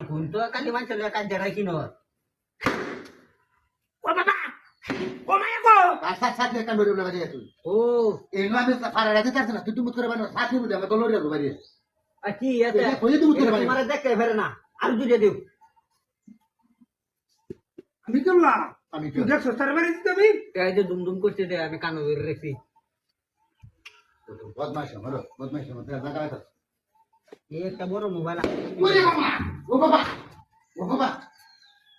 Kunto kan di mana kan jarak kino. ও বাবা ও মায়া গো রাস্তার সাথে একটা বেরিয়ে বাড়ি তুই Oh, এই নয় আমি ফারা রাতে তার না তুই তুমি করে বানো সাথে বুঝে আমি দলরে যাবো বাড়ি aki ya এটা কইলে তুমি করে বাড়ি Kemarin dek kayak berna. Aduh dia diu. আমি করলাম আমি তুই দেখছো তার বাড়ি দিতে আমি Kayak aja dum kursi deh, kami kan reksi. বদমাইশ আমার জায়গা আছে Iya, kita baru mobile. ওরে বাবা ও বাবা ও বাবা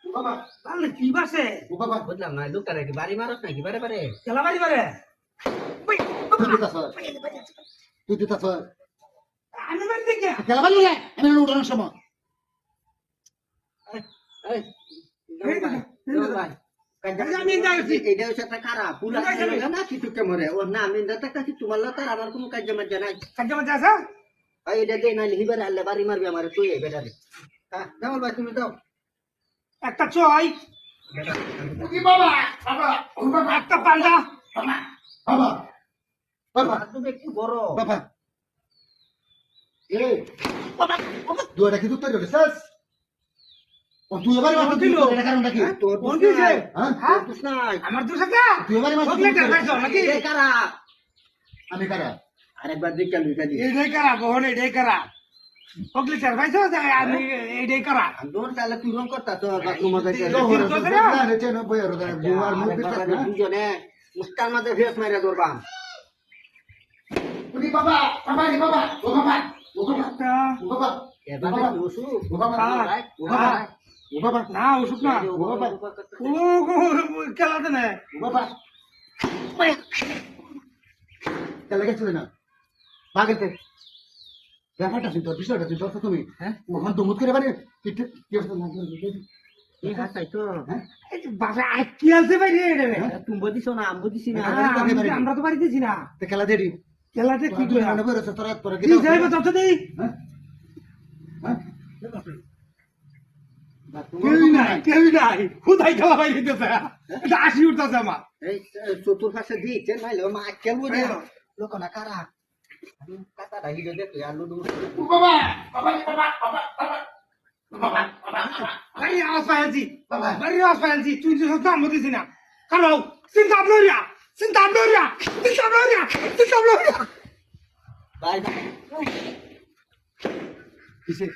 ও বাবা তাহলে কি বাসে ও বাবা Betul lah, lu kan lagi bari marot lagi bare bare. খেলা বাড়ি বারে তুই দিতা স্যার তুই দিতা স্যার আমি বাড়ি থেকে খেলা বাড়ি রে আমি উড়ানোর সময় Eh, coba. Kagak minta sih. Dia usah tekara, pulang kan situ kemore. Oh, nah minta tekar situ malah tar amar kamu kaja majana. কাজে মজা আছে Ayo dia deh nali hibar alle bari mar bi amar tuh ya beda deh. Ah, jangan bahas dulu tau. একটা চয় কি বাবা বাবা ও বাবা একটা পান্ডা বাবা বাবা Itu beku boro. বাবা এ বাবা দুয়াটা কি তুই করে শেষ ও তুই এবারে মাত্র দিল এটা কারণটা কি Tuh, কোন দিছে হ্যাঁ terus naik. আমার দুশো টাকা তুই এবারে মাত্র চকলেট খাইছো নাকি Dia kara. আমি কারা Arekbar dikal lu tadi. এটাই করা বহন এটাই করা চকলেট খাইছো আমি এটাই করা Andor kala turun kota tuh agak rumah তো saja. হরে না রেচে না বই আর বুয়ার মুখ পিছাস না দুজনে মুস্তান মাঝে ফেস মেরে দৌড়বাম উনি বাবা বাবা রে বাবা ও বাবা ও বাবা একটা ও বাবা এবারে উসু ও বাবা ও বাবা ও বাবা না ওষুধ না ও বাবা ও খেলাতে না ও বাবা কেন গেছিলে না পাগলতে ব্যাপারটা তুই তোর বিষয়টা তুই ধরছো তুমি হ্যাঁ ওখান দুমুত করে বাড়ি কি অবস্থা না এই হাসাই তো হ্যাঁ বাসা কি আছে বাইরে এটা তুমি বদিছো না আমি বদিছি না আমরা তো বাড়ি দিছি না তো খেলা দেরি খেলাতে কি তুই করে মনে করে তোরা তোরা কি কি যাইবে তত দেই হ্যাঁ হ্যাঁ কেউই নাই খুদাই খেলা বাইরে দিতেছে এটা আসি উঠতেছে আমার এই চতুর্পাশে দিচ্ছে নাইলে মা খেলবো না লোক না কারা kata dah hidup dia ya lu dulu বাবা বাবা বাবা বাবা বাবা বাড়ি আওয়াজ পাইছি বাড়ি আওয়াজ পাইছি তুই তো দাম দিছিস না কারো চিন্তা আপনারিয়া চিন্তা আপনারিয়া চিন্তা আপনারিয়া চিন্তা আপনারিয়া bye কিসে